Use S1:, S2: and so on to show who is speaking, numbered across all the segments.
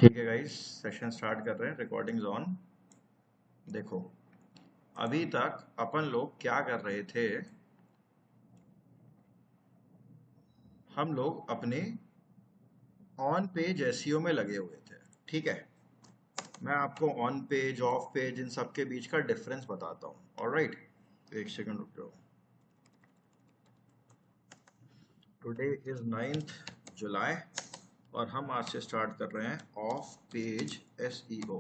S1: ठीक है guys, session start कर रहे हैं। Recordings on. देखो, अभी तक अपन लोग क्या कर रहे थे। हम लोग अपने ऑन पेज एसईओ में लगे हुए थे। ठीक है, मैं आपको on page of page in सब के बीच का डिफरेंस बताता हूँ। ऑलराइट, एक सेकंड रुक जाओ। टुडे इज 9th जुलाई और हम आज से स्टार्ट कर रहे हैं ऑफ पेज एसईओ।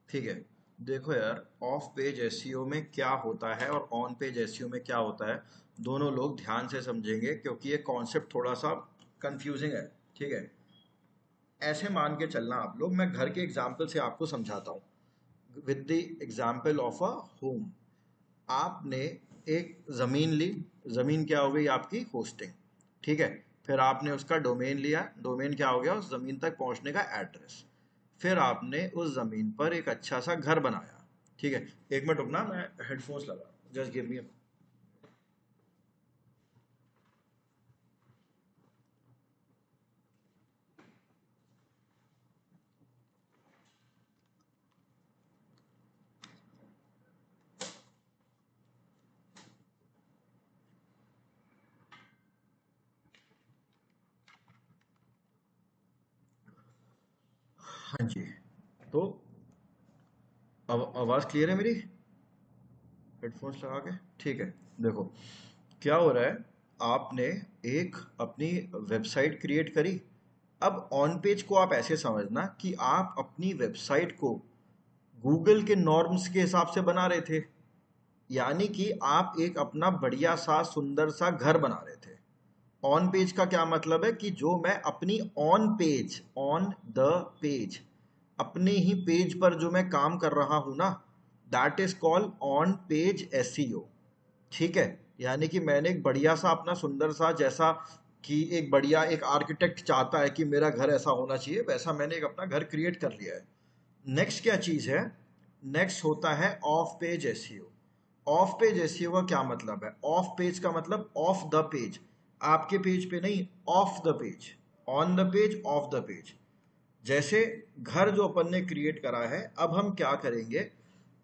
S1: ठीक है, देखो यार, ऑफ पेज एसईओ में क्या होता है और ऑन पेज एसईओ में क्या होता है, दोनों लोग ध्यान से समझेंगे क्योंकि ये कॉन्सेप्ट थोड़ा सा कंफ्यूजिंग है। ठीक है, ऐसे मान के चलना आप लोग, मैं घर के एग्जाम्पल से आपको समझाता हूँ। With the example of a home, आपने एक ज़मीन ली। ज़मीन क्या हो गई? आपकी होस्टिंग। ठीक है, फिर आपने उसका डोमेन लिया। डोमेन क्या हो गया? उस ज़मीन तक पहुंचने का एड्रेस। फिर आपने उस ज़मीन पर एक अच्छा सा घर बनाया। ठीक है, एक मिनट रुकना, मैं हेडफोन्स लगा, जस्ट गिव मी। हाँ जी, तो अब आवाज़ क्लियर है मेरी? हेडफोन्स लगा के ठीक है। देखो क्या हो रहा है, आपने एक अपनी वेबसाइट क्रिएट करी। अब ऑन पेज को आप ऐसे समझना कि आप अपनी वेबसाइट को गूगल के नॉर्म्स के हिसाब से बना रहे थे। यानी कि आप एक अपना बढ़िया सा सुंदर सा घर बना रहे थे। ऑन पेज का क्या मतलब है कि जो मैं अपनी on page, on the page, अपने ही पेज पर जो मैं काम कर रहा हूं ना, that is called on page SEO. ठीक है, यानी कि मैंने एक बढ़िया सा अपना सुंदर सा, जैसा कि एक बढ़िया एक आर्किटेक्ट चाहता है कि मेरा घर ऐसा होना चाहिए, वैसा मैंने एक अपना घर क्रिएट कर लिया है। नेक्स्ट क्या चीज है? नेक्स्ट होता है of page SEO. Of page SEO का क्या मतलब है? ऑफ पेज का मतलब ऑफ द पेज, आपके पेज पे नहीं, of the page. On the page, of the page. जैसे घर जो अपन ने क्रिएट करा है, अब हम क्या करेंगे,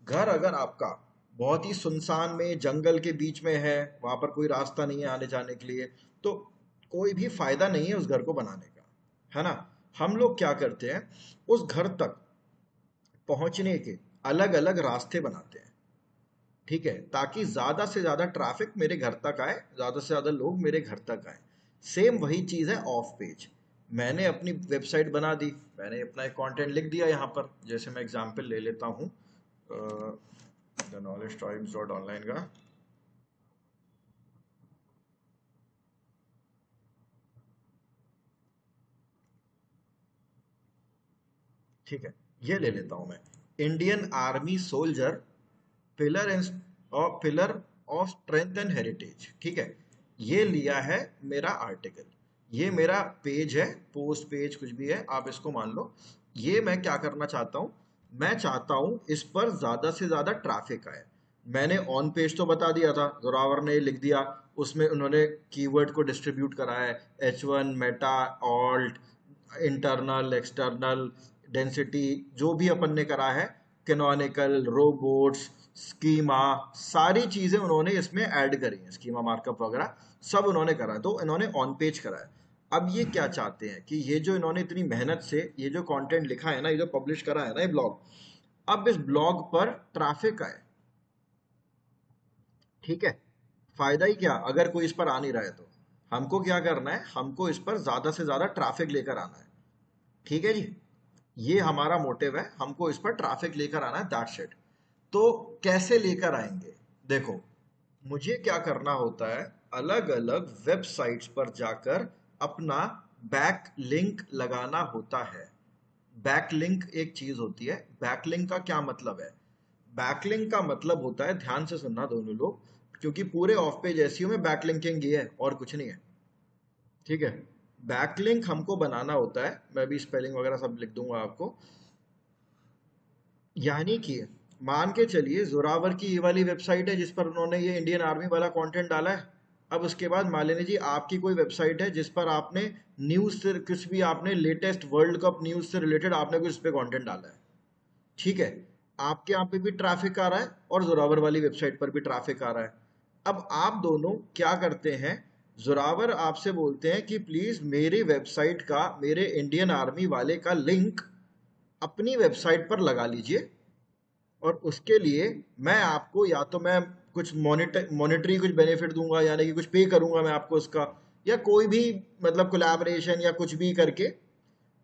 S1: घर अगर आपका बहुत ही सुनसान में जंगल के बीच में है, वहां पर कोई रास्ता नहीं है आने जाने के लिए, तो कोई भी फायदा नहीं है उस घर को बनाने का, है ना। हम लोग क्या करते हैं, उस घर तक पहुंचने के अलग अलग रास्ते बनाते हैं। ठीक है, ताकि ज्यादा से ज्यादा ट्रैफिक मेरे घर तक आए, ज्यादा से ज्यादा लोग मेरे घर तक आए। सेम वही चीज है ऑफ पेज। मैंने अपनी वेबसाइट बना दी, मैंने अपना एक कंटेंट लिख दिया यहाँ पर। जैसे मैं एग्जांपल ले लेता हूँ, the knowledge times dot online का। ठीक है, ये ले लेता हूँ मैं, Indian army soldier, pillar and pillar of strength and heritage. ठीक है, ये लिया है मेरा आर्टिकल। ये मेरा पेज है, पोस्ट पेज कुछ भी है आप इसको मान लो। ये मैं क्या करना चाहता हूँ, मैं चाहता हूँ इस पर ज्यादा से ज्यादा ट्रैफिक आए। मैंने ऑन पेज तो बता दिया था, जोरावर ने लिख दिया, उसमें उन्होंने कीवर्ड को डिस्ट्रीब्यूट करा है, H1 Meta alt, internal external, density, जो भी अपन ने करा है, कैनोनिकल, रोबोट्स, स्कीमा, सारी चीजें उन्होंने इसमें ऐड करी हैं, स्कीमा मार्कअप वगैरह सब उन्होंने करा है, तो इन्होंने ऑन पेज करा है। अब ये क्या चाहते हैं कि ये जो इन्होंने इतनी मेहनत से ये जो कंटेंट लिखा है ना, ये जो पब्लिश करा है ना, ये ब्लॉग, अब इस ब्लॉग पर ट्रैफिक आए। ठीक है, फायदा ही क्या अगर कोई इस पर आ नहीं रहा है तो? हमको क्या करना है, हमको इस पर ज्यादा से ज्यादा ट्रैफिक लेकर आना है। ठीक है जी, ये हमारा मोटिव है, हमको इस पर ट्रैफिक लेकर आना है, दैट्स इट। तो कैसे लेकर आएंगे? देखो, मुझे क्या करना होता है, अलग अलग वेबसाइट्स पर जाकर अपना बैक लिंक लगाना होता है। बैकलिंक एक चीज होती है। बैकलिंक का क्या मतलब है? बैकलिंक का मतलब होता है, ध्यान से सुनना दोनों लोग, क्योंकि पूरे ऑफ पेज एसईओ में बैकलिंकिंग ही है और कुछ नहीं है। ठीक है, बैकलिंक हमको बनाना होता है, मैं भी स्पेलिंग वगैरह सब लिख दूंगा आपको। यानी कि मान के चलिए जोरावर की ये वाली वेबसाइट है जिस पर उन्होंने ये इंडियन आर्मी वाला कंटेंट डाला है। अब उसके बाद मान लेने जी आपकी कोई वेबसाइट है जिस पर आपने न्यूज़ से कुछ भी, आपने लेटेस्ट वर्ल्ड कप न्यूज़ से रिलेटेड आपने कुछ इस पे कंटेंट डाला है, ठीक है, आपके यहाँ पे भी ट्रैफिक आ रहा है और जोरावर वाली वेबसाइट पर भी ट्रैफिक आ रहा है। अब आप दोनों क्या करते हैं, जोरावर आपसे बोलते हैं कि प्लीज मेरी वेबसाइट का, मेरे इंडियन आर्मी वाले का लिंक अपनी वेबसाइट पर लगा लीजिए, और उसके लिए मैं आपको या तो मैं कुछ मॉनेटरी कुछ बेनिफिट दूंगा, यानी कि कुछ पे करूंगा मैं आपको उसका, या कोई भी मतलब कोलैबोरेशन या कुछ भी करके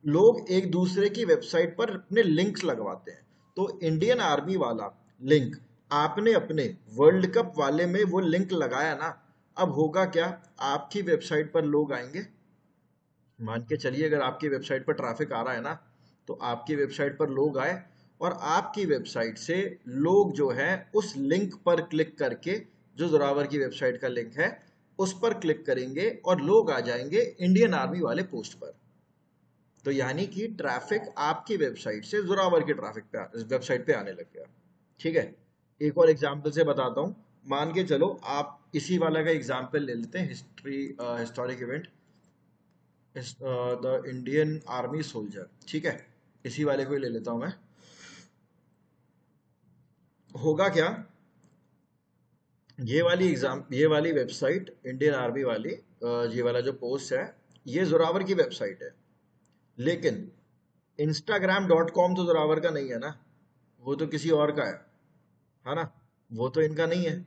S1: लोग एक दूसरे की वेबसाइट पर अपने लिंक्स लगवाते हैं। तो इंडियन आर्मी वाला लिंक आपने अपने वर्ल्ड कप वाले में वो लिंक लगाया ना, अब होगा क्या, आपकी वेबसाइट पर लोग आएंगे, मान के चलिए अगर आपकी वेबसाइट पर ट्रैफिक आ रहा है ना, तो आपकी वेबसाइट पर लोग आए और आपकी वेबसाइट से लोग जो है उस लिंक पर क्लिक करके, जो जोरावर की वेबसाइट का लिंक है उस पर क्लिक करेंगे और लोग आ जाएंगे इंडियन आर्मी वाले पोस्ट पर। तो यानी कि ट्रैफिक आपकी वेबसाइट से जोरावर की ट्रैफिक पे वेबसाइट पे आने लग गया। ठीक है, एक और एग्जांपल से बताता हूँ। मान के चलो आप इसी वाला का एग्जांपल ले लेते हैं, historic event, the Indian army soldier, ठीक है, इसी वाले को ही ले लेता हूं मैं। होगा क्या, ये वाली वेबसाइट इंडियन आर्मी वाली, ये वाला जो पोस्ट है ये जोरावर की वेबसाइट है, लेकिन instagram.com तो जोरावर का नहीं है ना, वो तो किसी और का है ना, वो तो इनका नहीं है।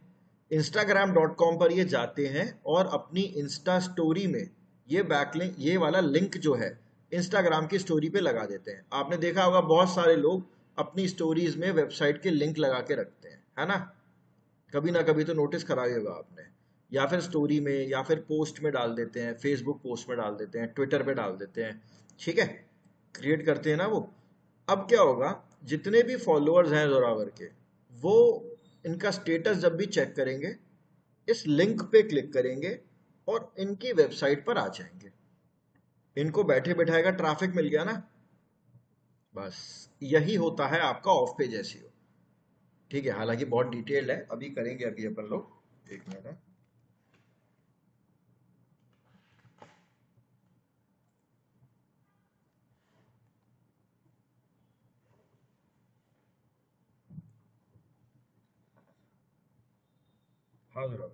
S1: instagram.com पर ये जाते हैं और अपनी इंस्टा स्टोरी में ये बैकलिंक, ये वाला लिंक जो है इंस्टाग्राम की स्टोरी पे लगा देते हैं। आपने देखा होगा बहुत सारे लोग अपनी स्टोरीज में वेबसाइट के लिंक लगा के रखते हैं, है ना, कभी ना कभी तो नोटिस करा ही होगा आपने, या फिर स्टोरी में या फिर पोस्ट में डाल देते हैं, फेसबुक पोस्ट में डाल देते हैं, ट्विटर पे डाल देते हैं, ठीक है, क्रिएट करते हैं ना वो। अब क्या होगा, जितने भी फॉलोअर्स हैं जोरावर के, वो इनका स्टेटस जब भी चेक करेंगे इस लिंक पे क्लिक करेंगे और इनकी वेबसाइट पर आ जाएंगे, इनको बैठे बैठाएगा ट्रैफिक मिल गया ना। बस यही होता है आपका ऑफ पेज एसईओ। ठीक है, हालांकि बहुत डिटेल्ड है, अभी करेंगे अभी अपन लोग, एक मिनट है। हाँ जरा,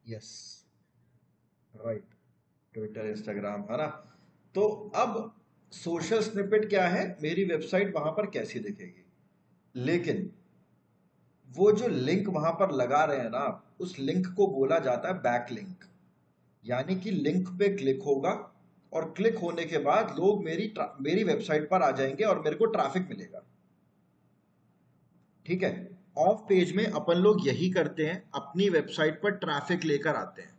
S1: यस, राइट, ट्विटर इंस्टाग्राम है ना। तो अब सोशल स्निपेट क्या है, मेरी वेबसाइट वहां पर कैसी दिखेगी, लेकिन वो जो लिंक वहां पर लगा रहे हैं ना, उस लिंक को बोला जाता है बैक लिंक। यानी कि लिंक पे क्लिक होगा और क्लिक होने के बाद लोग मेरी वेबसाइट पर आ जाएंगे और मेरे को ट्रैफिक मिलेगा। ठीक है, ऑफ पेज में अपन लोग यही करते हैं, अपनी वेबसाइट पर ट्रैफिक लेकर आते हैं।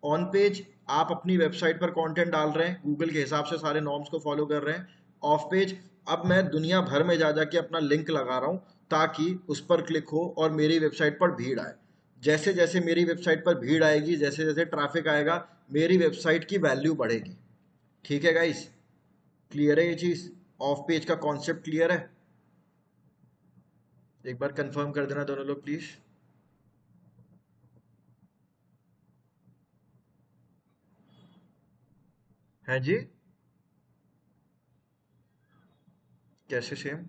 S1: ऑन पेज आप अपनी वेबसाइट पर कंटेंट डाल रहे हैं, गूगल के हिसाब से सारे नॉर्म्स को फॉलो कर रहे हैं। ऑफ पेज अब मैं दुनिया भर में जा जाके अपना लिंक लगा रहा हूं ताकि उस पर क्लिक हो और मेरी वेबसाइट पर भीड़ आए। जैसे जैसे मेरी वेबसाइट पर भीड़ आएगी, जैसे जैसे ट्रैफिक आएगा, मेरी वेबसाइट की वैल्यू बढ़ेगी। ठीक है गाइस, क्लियर है ये चीज, ऑफ पेज का कॉन्सेप्ट क्लियर है? एक बार कंफर्म कर देना दोनों लोग प्लीज। है जी, कैसे सेम?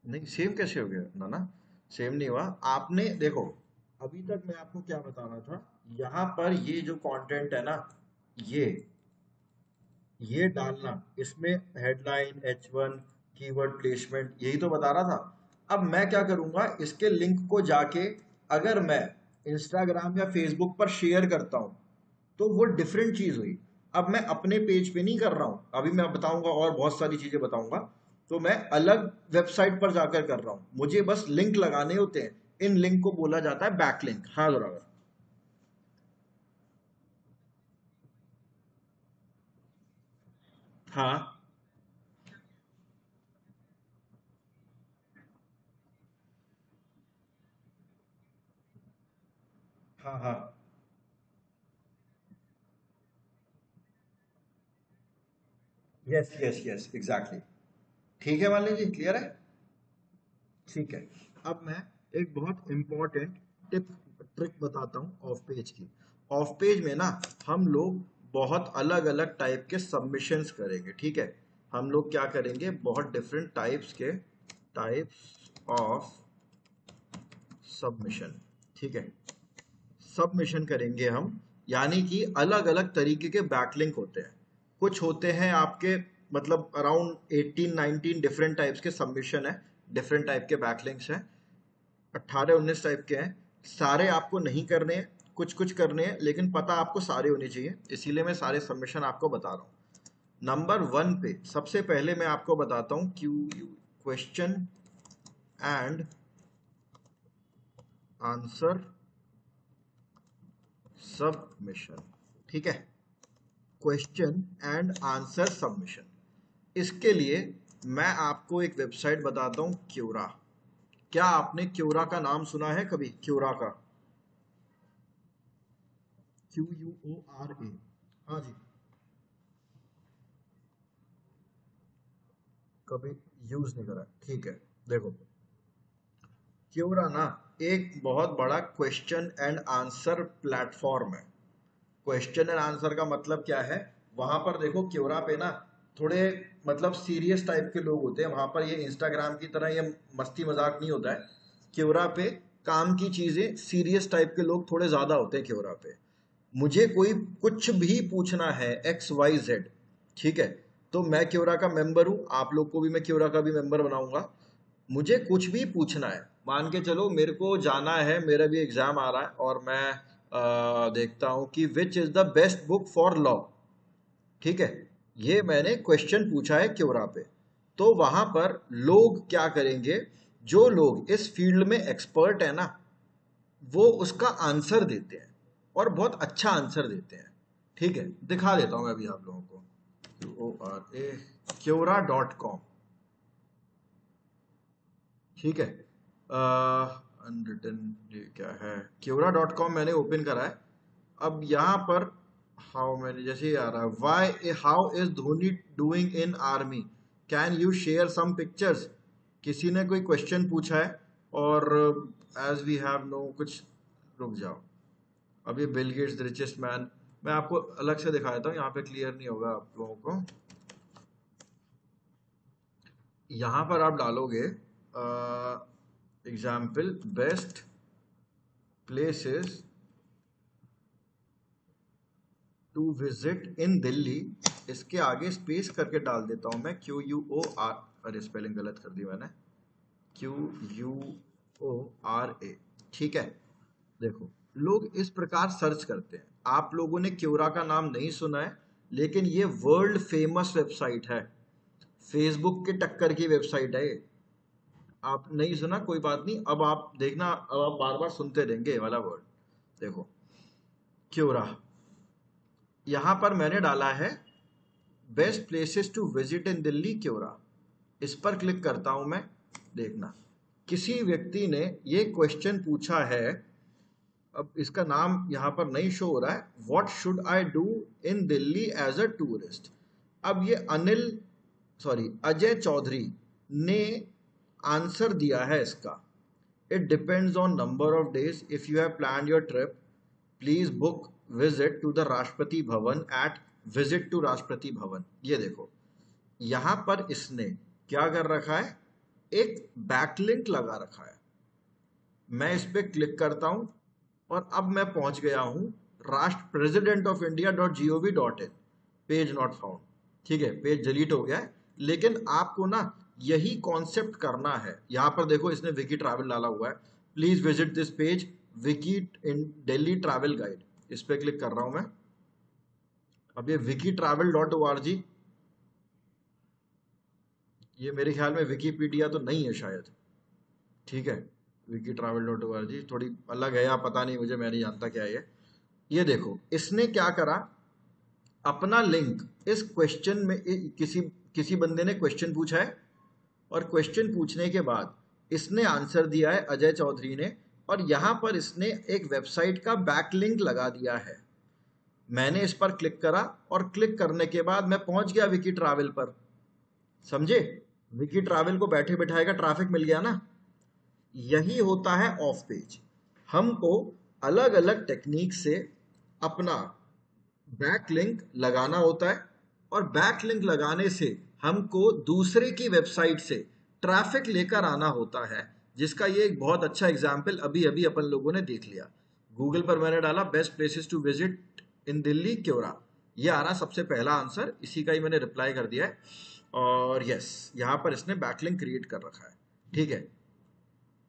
S1: नहीं, सेम कैसे हो गया ना ना, सेम नहीं हुआ। आपने देखो, अभी तक मैं आपको क्या बता रहा था, यहाँ पर ये जो कंटेंट है ना, ये ये डालना, इसमें हेडलाइन, H1, कीवर्ड प्लेसमेंट, यही तो बता रहा था। अब मैं क्या करूंगा, इसके लिंक को जाके अगर मैं इंस्टाग्राम या फेसबुक पर शेयर करता हूं तो वो डिफरेंट चीज हुई। अब मैं अपने पेज पे नहीं कर रहा हूं, अभी मैं बताऊंगा और बहुत सारी चीजें बताऊंगा, तो मैं अलग वेबसाइट पर जाकर कर रहा हूं, मुझे बस लिंक लगाने होते हैं, इन लिंक को बोला जाता है बैक लिंक। हाँ जरा, हाँ हाँ हाँ, यस यस यस, एग्जैक्टली। ठीक है मान लीजिए, क्लियर है? ठीक है। अब मैं एक बहुत इंपॉर्टेंट ट्रिक बताता हूँ ऑफ पेज की। ऑफ पेज में ना हम लोग बहुत अलग अलग टाइप के सबमिशंस करेंगे, ठीक है? हम लोग क्या करेंगे, बहुत डिफरेंट टाइप्स ऑफ सबमिशन, ठीक है? सबमिशन करेंगे हम, यानी कि अलग अलग तरीके के बैकलिंक होते हैं। कुछ होते हैं आपके मतलब अराउंड 18-19 डिफरेंट टाइप्स के सबमिशन है, डिफरेंट टाइप के बैकलिंक्स हैं, 18-19 टाइप के हैं। सारे आपको नहीं करने हैं, कुछ कुछ करने हैं, लेकिन पता आपको सारे होने चाहिए, इसीलिए मैं सारे सबमिशन आपको बता रहा हूँ। नंबर 1 पे सबसे पहले मैं आपको बताता हूँ क्वेश्चन एंड आंसर सबमिशन, ठीक है? क्वेश्चन एंड आंसर सबमिशन, इसके लिए मैं आपको एक वेबसाइट बताता हूं, क्यूरा। क्या आपने क्यूरा का नाम सुना है कभी? क्यूरा का, QUORA, हाँ जी, कभी यूज नहीं करा? ठीक है, देखो क्यूरा ना एक बहुत बड़ा क्वेश्चन एंड आंसर प्लेटफॉर्म है। क्वेश्चन एंड आंसर का मतलब क्या है, वहां पर देखो क्यूरा पे ना थोड़े मतलब सीरियस टाइप के लोग होते हैं। वहां पर ये इंस्टाग्राम की तरह ये मस्ती मजाक नहीं होता है। क्यूरा पे काम की चीजें, सीरियस टाइप के लोग थोड़े ज्यादा होते हैं क्यूरा पे। मुझे कोई कुछ भी पूछना है XYZ, ठीक है, तो मैं क्यूरा का मेंबर हूं, आप लोग को भी मैं क्यूरा का भी मेंबर बनाऊंगा। मुझे कुछ भी पूछना है, मान के चलो मेरे को जाना है, मेरा भी एग्जाम आ रहा है और मैं देखता हूं कि which is the best book for law, ठीक है, ये मैंने क्वेश्चन पूछा है क्योरा पे। तो वहां पर लोग क्या करेंगे, जो लोग इस फील्ड में एक्सपर्ट है ना, वो उसका आंसर देते हैं और बहुत अच्छा आंसर देते हैं, ठीक है? दिखा देता हूं मैं अभी आप लोगों को, QORA Quora.com, ठीक है? अनरिटन ये क्या है, Quora.com मैंने ओपन करा है। अब यहाँ पर हाउ मैंने जैसे ही आ रहा है, why how is Dhoni doing in army, can you share some pictures. किसी ने कोई क्वेश्चन पूछा है और एज वी हैव नो कुछ, रुक जाओ, अब ये Bill Gates the richest man, मैं आपको अलग से दिखा देता हूँ, यहाँ पे क्लियर नहीं होगा आप लोगों को। यहाँ पर आप डालोगे example best places to visit in Delhi, इसके आगे स्पेस करके डाल देता हूं मैं QUOR, अरे स्पेलिंग गलत कर दी मैंने, QUORA, ठीक है? देखो लोग इस प्रकार सर्च करते हैं। आप लोगों ने क्यूरा का नाम नहीं सुना है, लेकिन ये वर्ल्ड फेमस वेबसाइट है, फेसबुक के टक्कर की वेबसाइट है ये। आप नहीं सुना, कोई बात नहीं, अब आप देखना, अब आप बार बार सुनते रहेंगे ये वाला वर्ड। देखो क्यूरा, यहां पर मैंने डाला है best places to visit in Delhi Quora, इस पर क्लिक करता हूं मैं। देखना किसी व्यक्ति ने ये क्वेश्चन पूछा है, अब इसका नाम यहां पर नहीं शो हो रहा है, what should I do in Delhi as a tourist. अब ये अजय चौधरी ने आंसर दिया है इसका, it depends on number of days, if you have plan your trip please book visit to the Rashtrapati Bhavan eight visit to Rashtrapati Bhavan. ये देखो यहां पर इसने क्या कर रखा है, एक बैकलिंक लगा रखा है। मैं इस पे क्लिक करता हूं और अब मैं पहुंच गया हूं राष्ट्र president of India .gov.in, page not found, ठीक है, पेज डिलीट हो गया है। लेकिन आपको ना यही कॉन्सेप्ट करना है। यहां पर देखो इसने विकी ट्रैवल डाला हुआ है, please visit this page Vicky in Delhi travel guide, इस पे क्लिक कर रहा हूं मैं। अब ये विकी ट्रैवल .org, ये मेरे ख्याल में विकीपीडिया तो नहीं है शायद, ठीक है? विकी ट्रैवल .org थोड़ी अलग है या पता नहीं मुझे, मैं नहीं जानता क्या है ये देखो इसने क्या करा, अपना लिंक इस क्वेश्चन में, किसी किसी बंदे ने क्वेश्चन पूछा है और क्वेश्चन पूछने के बाद इसने आंसर दिया है अजय चौधरी ने, और यहां पर इसने एक वेबसाइट का बैकलिंक लगा दिया है। मैंने इस पर क्लिक करा और क्लिक करने के बाद मैं पहुंच गया विकी ट्रैवल पर, समझे? विकी ट्रैवल को बैठे बैठाए का ट्रैफिक मिल गया ना। यही होता है ऑफ पेज। हमको अलग अलग टेक्निक से अपना बैकलिंक लगाना होता है, और बैकलिंक लगाने से हमको दूसरे की वेबसाइट से ट्रैफिक लेकर आना होता है, जिसका ये एक बहुत अच्छा एग्जाम्पल अभी अभी अपन लोगों ने देख लिया। गूगल पर मैंने डाला best places to visit in Delhi Quora, ये आ रहा सबसे पहला आंसर, इसी का ही मैंने रिप्लाई कर दिया है। और यस, यहाँ पर इसने बैकलिंक क्रिएट कर रखा है। ठीक है,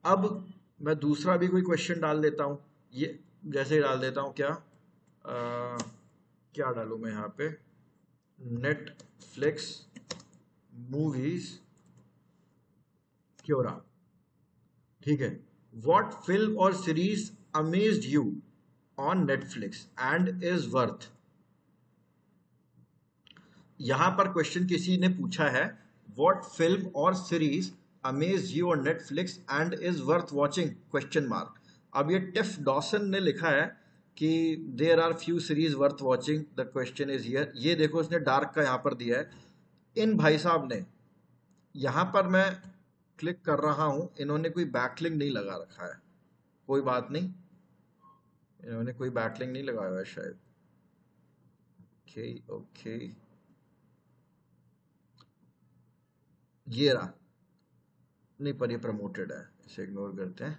S1: अब मैं दूसरा भी कोई क्वेश्चन डाल देता हूँ। ये जैसे ही डाल देता हूँ, क्या डालूं मैं यहाँ पे, नेटफ्लिक्स मूवीज क्योरा। ठीक है, व्हाट फिल्म और series amazed you on Netflix and is worth. यहां पर क्वेश्चन किसी ने पूछा है, व्हाट फिल्म और series amazed you on Netflix and is worth watching question mark. अब ये टिफ डॉसन ने लिखा है कि there are few series worth watching, the question is here. ये देखो उसने डार्क का यहाँ पर दिया है। इन भाई साहब ने, यहाँ पर मैं क्लिक कर रहा हूं, इन्होंने कोई बैकलिंक नहीं लगा रखा है। कोई बात नहीं, इन्होंने कोई बैकलिंक नहीं लगाया है शायद। ओके ओके, ये रहा। नहीं, पर ये प्रमोटेड है, इसे इग्नोर करते हैं।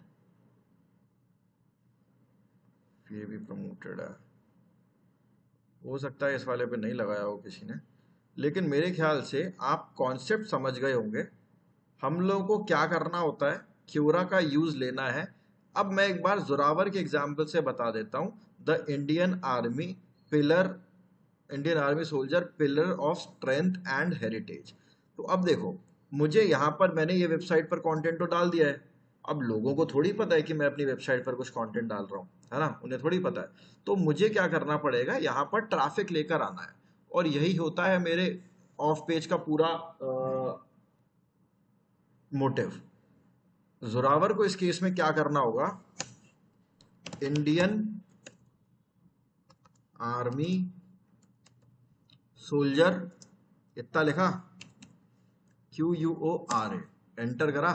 S1: ये भी प्रमोटेड है, हो सकता है इस वाले पे नहीं लगाया हो किसी ने, लेकिन मेरे ख्याल से आप कॉन्सेप्ट समझ गए होंगे। हम लोगों को क्या करना होता है, क्योरा का यूज लेना है। अब मैं एक बार जोरावर के एग्जाम्पल से बता देता हूं। The Indian army pillar, Indian army soldier pillar of strength and heritage. तो अब देखो, मुझे यहाँ पर मैंने ये वेबसाइट पर कंटेंट तो डाल दिया है। अब लोगों को थोड़ी पता है कि मैं अपनी वेबसाइट पर कुछ कंटेंट डाल रहा हूँ, है ना, उन्हें थोड़ी पता है। तो मुझे क्या करना पड़ेगा, यहाँ पर ट्रैफिक लेकर आना है, और यही होता है मेरे ऑफ पेज का पूरा मोटिव। जोरावर को इस केस में क्या करना होगा, इंडियन आर्मी सोल्जर, इतना लिखा, QUORA, एंटर करा।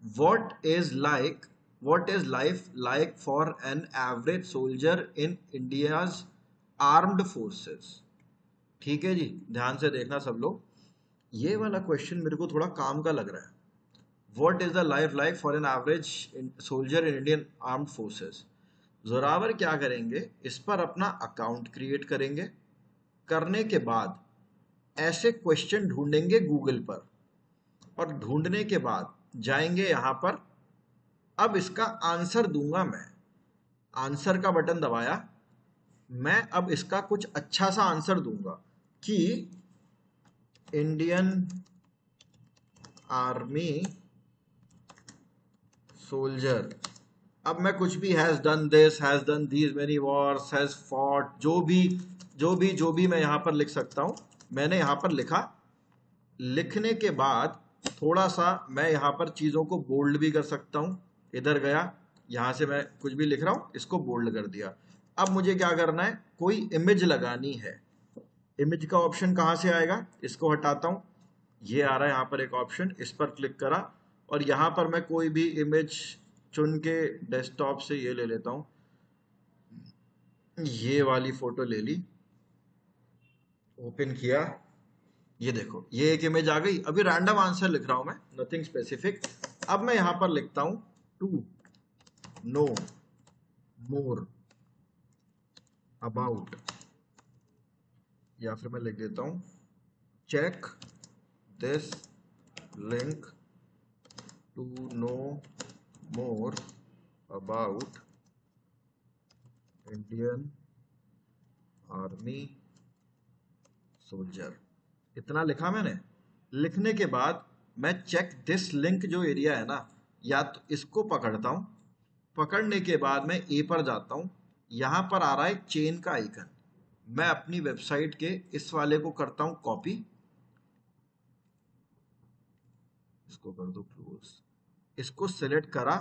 S1: What is life like for an average soldier in India's armed forces. ठीक है जी, ध्यान से देखना सब लोग, ये वाला क्वेश्चन मेरे को थोड़ा काम का लग रहा है। What is the life like for an average soldier in Indian armed forces. Zorawar क्या करेंगे, इस पर अपना अकाउंट क्रिएट करेंगे, करने के बाद ऐसे क्वेश्चन ढूंढेंगे गूगल पर, और ढूंढने के बाद जाएंगे यहां पर। अब इसका आंसर दूंगा मैं, आंसर का बटन दबाया, मैं अब इसका कुछ अच्छा सा आंसर दूंगा कि इंडियन आर्मी सोल्जर। अब मैं कुछ भी has done this, has done these many Wars, has fought, जो भी मैं यहां पर लिख सकता हूं, मैंने यहां पर लिखा। लिखने के बाद थोड़ा सा मैं यहाँ पर चीज़ों को बोल्ड भी कर सकता हूँ। इधर गया, यहाँ से मैं कुछ भी लिख रहा हूँ, इसको बोल्ड कर दिया। अब मुझे क्या करना है, कोई इमेज लगानी है। इमेज का ऑप्शन कहाँ से आएगा, इसको हटाता हूँ, ये आ रहा है यहाँ पर एक ऑप्शन, इस पर क्लिक करा, और यहाँ पर मैं कोई भी इमेज चुन के डेस्कटॉप से ये ले लेता हूँ। ये वाली फोटो ले ली, ओपन किया, ये देखो ये एक इमेज आ गई। अभी रैंडम आंसर लिख रहा हूं मैं, नथिंग स्पेसिफिक। अब मैं यहां पर लिखता हूं टू नो मोर अबाउट, या फिर मैं लिख देता हूं check this link to know more about Indian army soldier. इतना लिखा मैंने। लिखने के बाद मैं चेक दिस लिंक जो एरिया है ना, या तो इसको पकड़ता हूं, पकड़ने के बाद मैं ए पर जाता हूं, यहां पर आ रहा है चेन का आइकन, मैं अपनी वेबसाइट के इस वाले को करता हूं कॉपी, इसको कर दो क्लोज, इसको सिलेक्ट करा,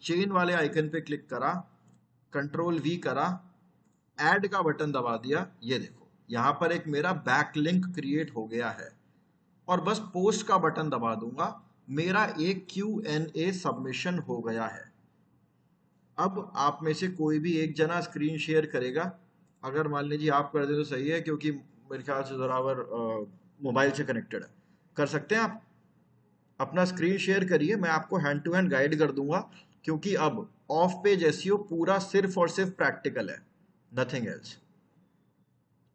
S1: चेन वाले आइकन पे क्लिक करा, कंट्रोल V करा, ऐड का बटन दबा दिया। ये देखो यहां पर एक मेरा बैक लिंक क्रिएट हो गया है। और बस पोस्ट का बटन दबा दूंगा, मेरा एक Q&A सबमिशन हो गया है। अब आप में से कोई भी एक जना स्क्रीन शेयर करेगा। अगर मान लीजिए आप कर दे तो सही है, क्योंकि मेरे ख्याल से जोरावर मोबाइल से कनेक्टेड है। कर सकते हैं आप? अपना स्क्रीन शेयर करिए, मैं आपको हैंड टू हैंड गाइड कर दूंगा, क्योंकि अब ऑफ पेज एसईओ पूरा सिर्फ और सिर्फ प्रैक्टिकल है, नथिंग एल्स।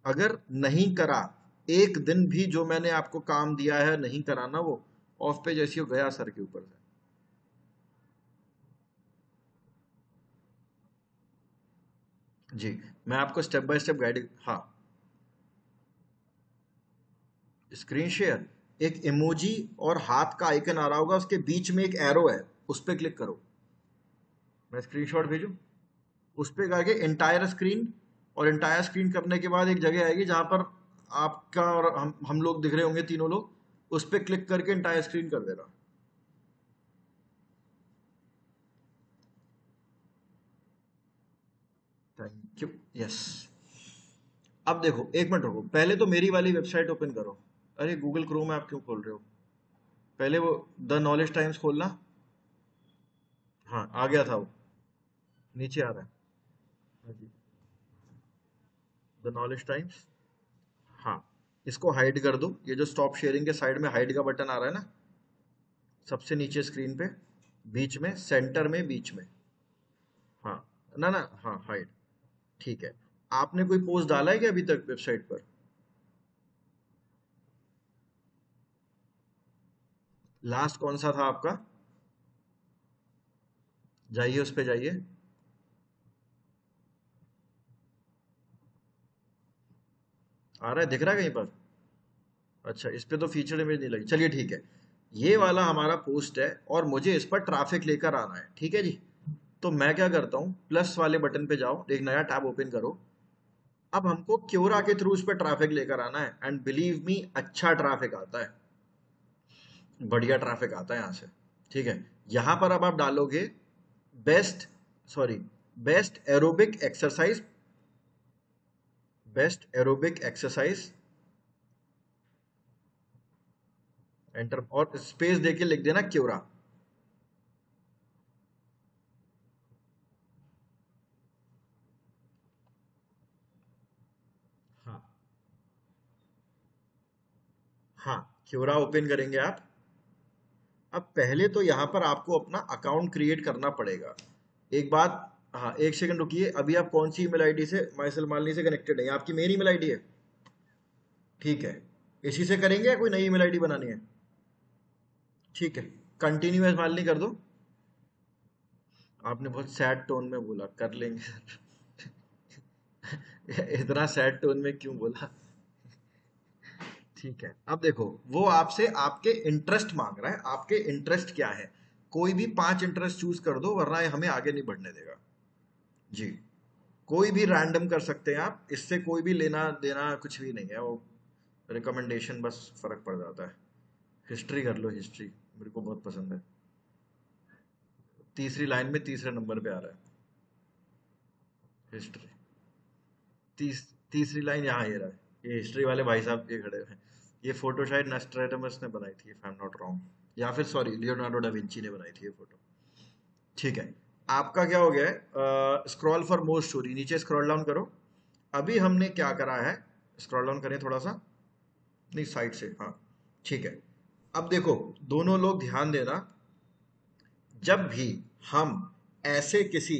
S1: अगर नहीं करा, एक दिन भी जो मैंने आपको काम दिया है नहीं कराना, वो ऑफ पेज एसईओ गया सर के ऊपर से। जी, मैं आपको स्टेप बाय स्टेप गाइड। हाँ, स्क्रीन शेयर, एक इमोजी और हाथ का आइकन आ रहा होगा, उसके बीच में एक एरो है, उस पर क्लिक करो। मैं स्क्रीनशॉट भेजूं? उस पर जाके एंटायर स्क्रीन, और एंटायर स्क्रीन करने के बाद एक जगह आएगी जहां पर आपका और हम लोग दिख रहे होंगे, तीनों लोग। उस पर क्लिक करके एंटायर स्क्रीन कर देना। Thank you. यस। अब देखो, एक मिनट रुको, पहले तो मेरी वाली वेबसाइट ओपन करो। अरे गूगल क्रोम ऐप क्यों खोल रहे हो? पहले वो द नॉलेज टाइम्स खोलना। हाँ, आ गया था वो, नीचे आ रहा है। हाँ जी, द नॉलेज टाइम्स। हाँ, इसको हाइड कर दो। ये जो स्टॉप शेयरिंग के साइड में हाइड का बटन आ रहा है ना, सबसे नीचे स्क्रीन पे, बीच में, सेंटर में, बीच में। हाँ, ना ना, हाँ हाइड। ठीक है। आपने कोई पोस्ट डाला है क्या अभी तक वेबसाइट पर? लास्ट कौन सा था आपका? जाइए, उस पे जाइए। आ रहा है, दिख रहा है कहीं पर? अच्छा, इस पे तो फीचर इमेज नहीं लगी, चलिए ठीक है। ये वाला हमारा पोस्ट है और मुझे इस पर ट्रैफिक लेकर आना है, ठीक है जी। तो मैं क्या करता हूँ, प्लस वाले बटन पे जाओ, एक नया टैब ओपन करो। अब हमको क्योरा के थ्रू इस पर ट्रैफिक लेकर आना है, एंड बिलीव मी, अच्छा ट्रैफिक आता है, बढ़िया ट्रैफिक आता है यहाँ से। ठीक है, यहाँ पर अब आप डालोगे best, sorry, best aerobic exercise, best aerobic exercise, enter, और स्पेस देके लिख देना क्योरा। हाँ, हाँ, क्योरा ओपन करेंगे आप। अब पहले तो यहाँ पर आपको अपना अकाउंट क्रिएट करना पड़ेगा। एक बात, हाँ एक सेकंड रुकिए, अभी आप कौन सी ईमेल आईडी से माइसल मालनी से कनेक्टेड है? ये आपकी मेन ईमेल आईडी है? ठीक है, इसी से करेंगे या कोई नई ईमेल आईडी बनानी है? ठीक है, कंटिन्यू एज मालनी कर दो। आपने बहुत सैड टोन में बोला, कर लेंगे। इतना सैड टोन में क्यों बोला? ठीक है, अब देखो, वो आपसे आपके इंटरेस्ट मांग रहा है, आपके इंटरेस्ट क्या है। कोई भी 5 इंटरेस्ट चूज कर दो, वरना ये हमें आगे नहीं बढ़ने देगा। जी, कोई भी रैंडम कर सकते हैं आप, इससे कोई भी लेना देना कुछ भी नहीं है, वो रिकमेंडेशन बस फर्क पड़ जाता है। हिस्ट्री कर लो, हिस्ट्री मेरे को बहुत पसंद है। तीसरी लाइन में तीसरे नंबर पे आ रहा है, हिस्ट्री। तीसरी लाइन यहाँ, ये रहा है, ये हिस्ट्री वाले भाई साहब ये खड़े हैं। ये फोटो शायद नस्ट्रेडमस ने बनाई थी, if I am not wrong, या फिर सॉरी लियोनार्डो डा विंची ने बनाई थी ये फोटो। ठीक है, आपका क्या हो गया है, स्क्रॉल फॉर मोर स्टोरी, नीचे स्क्रॉल डाउन करो। अभी हमने क्या करा है, स्क्रॉल डाउन करें थोड़ा सा, नहीं साइड से, हाँ ठीक है। अब देखो, दोनों लोग ध्यान देना, जब भी हम ऐसे किसी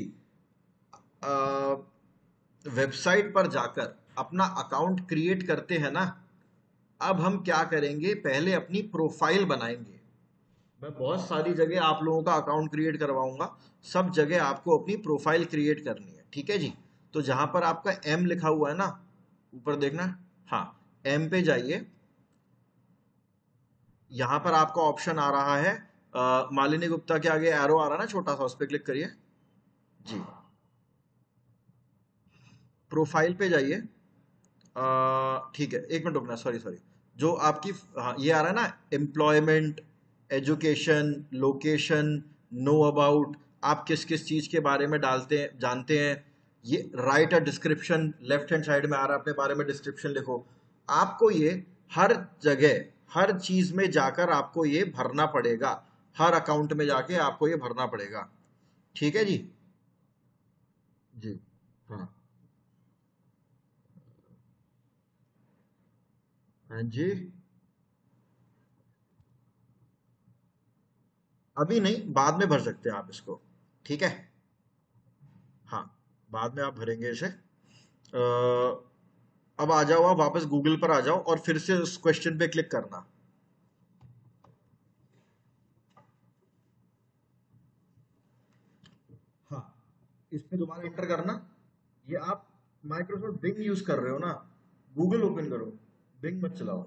S1: वेबसाइट पर जाकर अपना अकाउंट क्रिएट करते हैं ना, अब हम क्या करेंगे, पहले अपनी प्रोफाइल बनाएंगे। मैं बहुत सारी जगह आप लोगों का अकाउंट क्रिएट करवाऊंगा, सब जगह आपको अपनी प्रोफाइल क्रिएट करनी है, ठीक है जी। तो जहां पर आपका एम लिखा हुआ है ना, ऊपर देखना, हाँ, एम पे जाइए। यहां पर आपका ऑप्शन आ रहा है, मालिनी गुप्ता के आगे एरो आ रहा है ना छोटा सा, उस पर क्लिक करिए जी। प्रोफाइल पे जाइए। ठीक है, एक मिनट रुकना, सॉरी सॉरी, जो आपकी, हाँ ये आ रहा है ना, employment, education, location, know about, आप किस किस चीज के बारे में डालते हैं, जानते हैं। ये right a description, left hand side में आ रहा है, अपने बारे में डिस्क्रिप्शन लिखो। आपको ये हर जगह, हर चीज में जाकर आपको ये भरना पड़ेगा, हर अकाउंट में जाके आपको ये भरना पड़ेगा। ठीक है जी। जी। हाँ। हाँ जी। अभी नहीं, बाद में भर सकते हैं आप इसको। ठीक है। हाँ, बाद में आप भरेंगे इसे। अब आ जाओ, आप वापस गूगल पर आ जाओ और फिर से उस क्वेश्चन पे क्लिक करना। हाँ, इस पे दोबारा एंटर करना। ये आप माइक्रोसॉफ्ट बिंग यूज कर रहे हो ना, गूगल ओपन करो, बिंग मत चलाओ।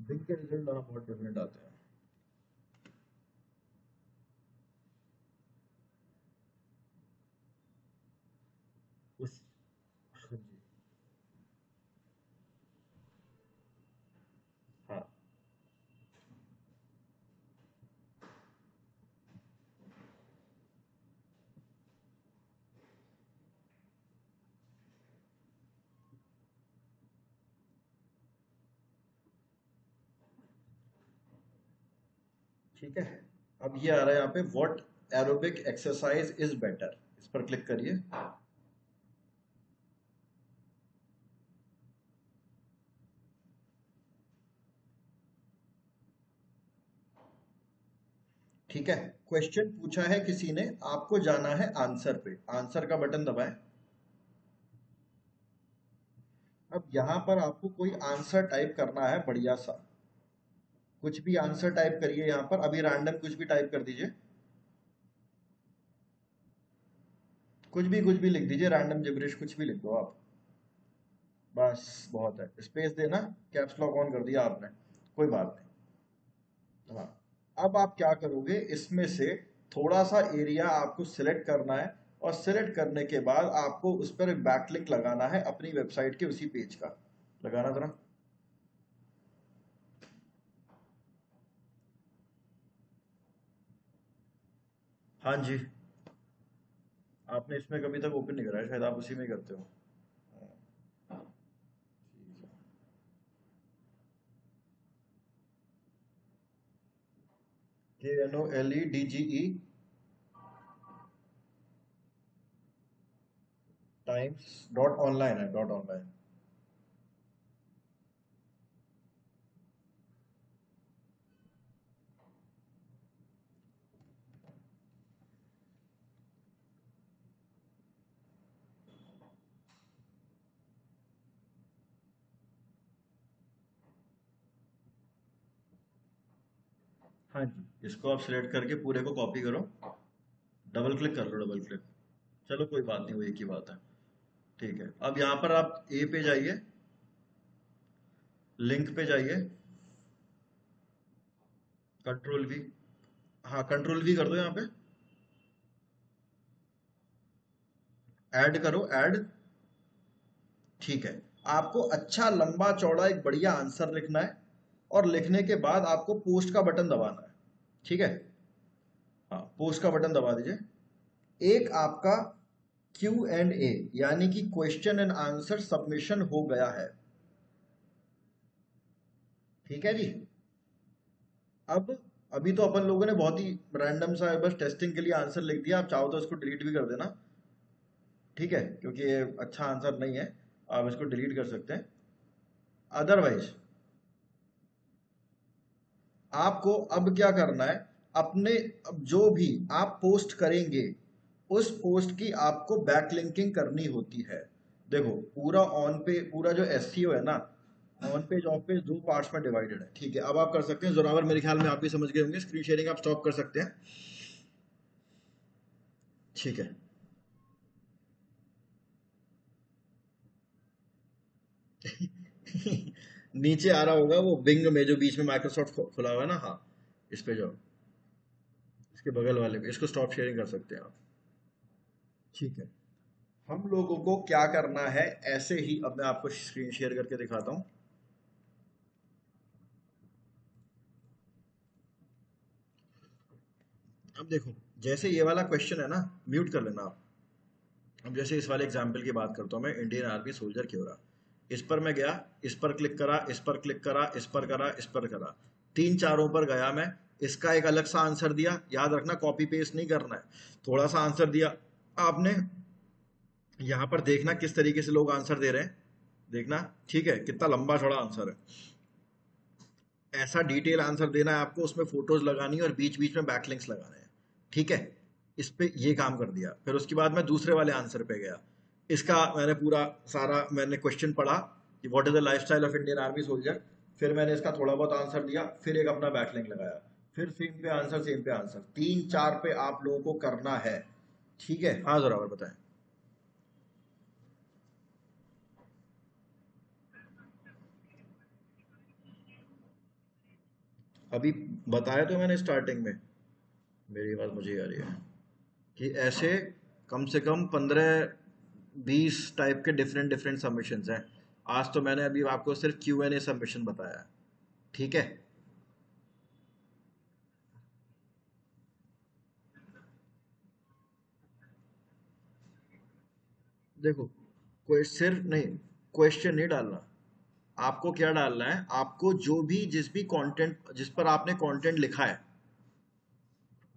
S1: बिंग के रिजल्ट बहुत डिफरेंट आते हैं। उस हाँ जी। हाँ। ठीक है। अब ये आ रहा है यहाँ पे, what aerobic exercise is better, इस पर क्लिक करिए। ठीक है। क्वेश्चन पूछा है किसी ने, आपको जाना है आंसर पे, आंसर का बटन दबाएं। अब यहाँ पर आपको कोई आंसर टाइप करना है बढ़िया सा, कुछ भी आंसर टाइप करिए यहाँ पर, अभी रैंडम कुछ भी टाइप कर दीजिए, कुछ भी लिख दीजिए, रैंडम जिब्रिश कुछ भी लिख दो आप। बस बहुत है, स्पेस देना। कैप्स लॉक ऑन कर दिया आपने, कोई बात नहीं। हाँ। अब आप क्या करोगे, इसमें से थोड़ा सा एरिया आपको सिलेक्ट करना है, और सिलेक्ट करने के बाद आपको उस पर एक बैकलिंक लगाना है अपनी वेबसाइट के उसी पेज का। लगाना जरा। हाँ जी। आपने इसमें कभी तक ओपन नहीं करा है, शायद आप उसी में करते हो। KNOLEDGE टाइम्स डॉट ऑनलाइन है, डॉट ऑनलाइन। हाँ जी, इसको आप सिलेक्ट करके पूरे को कॉपी करो, डबल क्लिक कर लो, डबल क्लिक। चलो कोई बात नहीं, वो एक ही बात है। ठीक है, अब यहाँ पर आप ए पे जाइए, लिंक पे जाइए, कंट्रोल वी। हाँ, कंट्रोल वी कर दो यहाँ पे, ऐड करो, ऐड। ठीक है। आपको अच्छा लंबा चौड़ा एक बढ़िया आंसर लिखना है, और लिखने के बाद आपको पोस्ट का बटन दबाना है। ठीक है। हाँ, पोस्ट का बटन दबा दीजिए। एक आपका Q&A यानी कि क्वेश्चन एंड आंसर सबमिशन हो गया है। ठीक है जी। अब अभी तो अपन लोगों ने बहुत ही रैंडम सा बस टेस्टिंग के लिए आंसर लिख दिया, आप चाहो तो इसको डिलीट भी कर देना। ठीक है, क्योंकि ये अच्छा आंसर नहीं है, आप इसको डिलीट कर सकते हैं। अदरवाइज आपको अब क्या करना है, अपने अब जो भी आप पोस्ट करेंगे, उस पोस्ट की आपको बैकलिंकिंग करनी होती है। देखो, पूरा ऑन पे, पूरा जो एसईओ है ना, ऑन पेज ऑफ पेज दो पार्ट्स में डिवाइडेड है। ठीक है, अब आप कर सकते हैं जोरावर, मेरे ख्याल में आप भी समझ गए होंगे, स्क्रीन शेयरिंग आप स्टॉप कर सकते हैं। ठीक है। नीचे आ रहा होगा वो बिंग में, जो बीच में माइक्रोसॉफ्ट खुला हुआ है ना, हाँ, इस पे जाओ, इसके बगल वाले पे, इसको स्टॉप शेयरिंग कर सकते हैं आप। ठीक है। हम लोगों को क्या करना है, ऐसे ही अब मैं आपको स्क्रीन शेयर करके दिखाता हूँ। अब देखो, जैसे ये वाला क्वेश्चन है ना, म्यूट कर लेना आप। अब जैसे इस वाले एग्जाम्पल की बात करता हूँ मैं, इंडियन आर्मी सोल्जर क्यों रहा। इस पर मैं गया, इस पर क्लिक करा, इस पर क्लिक करा, इस पर करा, इस पर करा, तीन चारों पर गया मैं, इसका एक अलग सा आंसर दिया। याद रखना कॉपी पेस्ट नहीं करना है, थोड़ा सा आंसर दिया आपने। यहां पर देखना किस तरीके से लोग आंसर दे रहे हैं, देखना ठीक है, कितना लंबा चौड़ा आंसर है। ऐसा डिटेल आंसर देना है आपको, उसमें फोटोज लगानी है और बीच बीच में बैकलिंक्स लगाने हैं, ठीक है। इस पे ये काम कर दिया। फिर उसके बाद मैं दूसरे वाले आंसर पे गया, इसका मैंने पूरा सारा मैंने क्वेश्चन पढ़ा कि what is the lifestyle of Indian army soldier, फिर मैंने इसका थोड़ा बहुत आंसर दिया, फिर एक अपना बैकलिंक लगाया, फिर सेम पे आंसर, सेम पे आंसर, तीन चार पे आप लोगों को करना है, ठीक है। हाँ जरा और बताएं। अभी बताया तो मैंने स्टार्टिंग में, मेरी बात मुझे आ रही है कि ऐसे कम से कम 15-20 टाइप के डिफरेंट डिफरेंट सबमिशंस हैं। आज तो मैंने अभी आपको सिर्फ Q&A सबमिशन बताया है, ठीक है। देखो कोई सिर्फ नहीं, क्वेश्चन नहीं डालना, आपको क्या डालना है, आपको जो भी जिस भी कंटेंट जिस पर आपने कंटेंट लिखा है,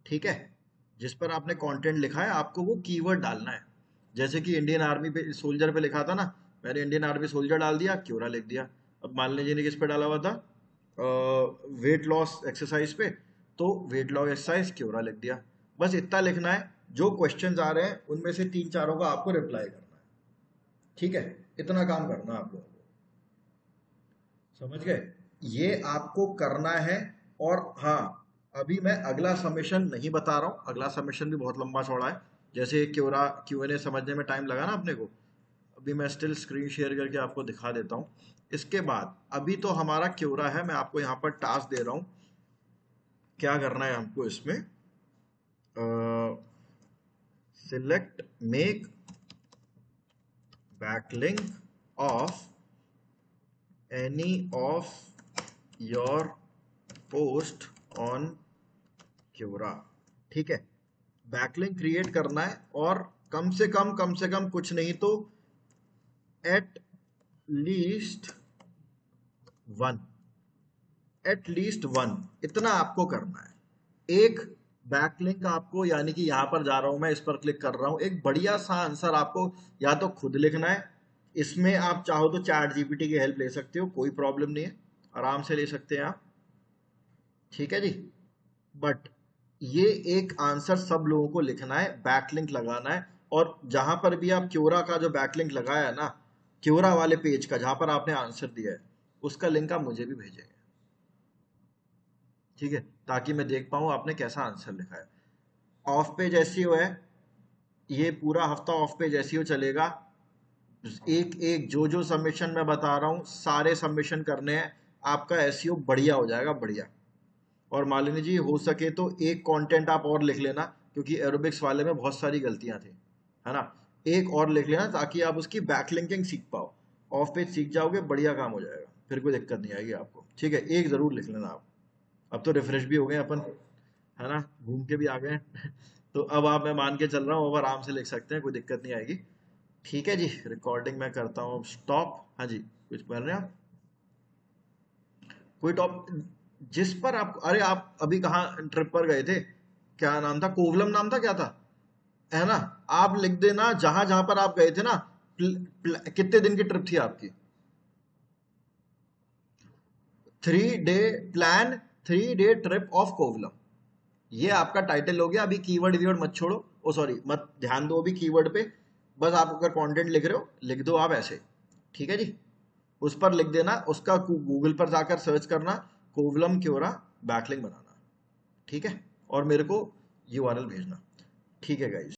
S1: ठीक है, जिस पर आपने कंटेंट लिखा है आपको वो कीवर्ड डालना है। जैसे कि इंडियन आर्मी पे सोल्जर पे लिखा था ना, मैंने इंडियन आर्मी सोल्जर डाल दिया, क्योरा लिख दिया। अब मान लीजिए ने किस पे डाला हुआ था, वेट लॉस एक्सरसाइज पे, तो वेट लॉस एक्सरसाइज क्योरा लिख दिया। बस इतना लिखना है, जो क्वेश्चन आ रहे हैं उनमें से तीन चारों का आपको रिप्लाई करना है, ठीक है। इतना काम करना है आप लोगों को, समझ गए, ये आपको करना है। और हाँ, अभी मैं अगला सबमिशन नहीं बता रहा हूँ, अगला सबमिशन भी बहुत लंबा चौड़ा है। जैसे क्योरा Q&A समझने में टाइम लगा ना अपने को, अभी मैं स्टिल स्क्रीन शेयर करके आपको दिखा देता हूँ। इसके बाद अभी तो हमारा क्योरा है, मैं आपको यहाँ पर टास्क दे रहा हूँ, क्या करना है हमको इसमें, select make backlink of any of your post on Quora, ठीक है। बैकलिंक क्रिएट करना है और कम से कम कुछ नहीं तो at least one, at least one, इतना आपको करना है। एक बैकलिंक आपको, यानी कि यहां पर जा रहा हूं मैं, इस पर क्लिक कर रहा हूं, एक बढ़िया सा आंसर आपको या तो खुद लिखना है, इसमें आप चाहो तो चैट जीपीटी की हेल्प ले सकते हो, कोई प्रॉब्लम नहीं है, आराम से ले सकते हैं आप, ठीक है जी। बट ये एक आंसर सब लोगों को लिखना है, बैकलिंक लगाना है। और जहां पर भी आप क्योरा का जो बैकलिंक लगाया है ना, क्योरा वाले पेज का जहां पर आपने आंसर दिया है, उसका लिंक आप मुझे भी भेजेंगे, ठीक है, ताकि मैं देख पाऊं आपने कैसा आंसर लिखा है। ऑफ पेज एसईओ है, ये पूरा हफ्ता ऑफ पेज एसईओ चलेगा। एक एक जो जो सबमिशन मैं बता रहा हूँ सारे सबमिशन करने हैं, आपका एसईओ बढ़िया हो जाएगा, बढ़िया। और मालिनी जी हो सके तो एक कंटेंट आप और लिख लेना, क्योंकि एरोबिक्स वाले में बहुत सारी गलतियां थी, है ना। एक और लिख लेना ताकि आप उसकी बैकलिंकिंग सीख पाओ, ऑफ पेज सीख जाओगे, बढ़िया काम हो जाएगा, फिर कोई दिक्कत नहीं आएगी आपको, ठीक है। एक जरूर लिख लेना आप। अब तो रिफ्रेश भी हो गए अपन, है ना, घूम के भी आ गए तो अब आप, मैं मान के चल रहा हूँ, अब आराम से लिख सकते हैं, कोई दिक्कत नहीं आएगी, ठीक है जी। रिकॉर्डिंग मैं करता हूँ स्टॉप। हाँ जी, कुछ बोल रहे हैं आप, कोई टॉप जिस पर आप, अरे आप अभी कहाँ ट्रिप पर गए थे, क्या नाम था, कोवलम नाम था क्या था, है ना। आप लिख देना जहां जहां पर आप गए थे ना, कितने दिन की ट्रिप थी आपकी, 3 day plan, 3 day trip of Kovalam, ये आपका टाइटल हो गया। अभी कीवर्ड वीवर्ड मत छोड़ो, ओ सॉरी मत ध्यान दो अभी कीवर्ड पे, बस आप अगर कंटेंट लिख रहे हो लिख दो आप ऐसे, ठीक है जी। उस पर लिख देना, उसका गूगल पर जाकर सर्च करना, कोवलम क्योरा बैकलिंक बनाना, ठीक है, और मेरे को यूआरएल भेजना, ठीक है गाइस।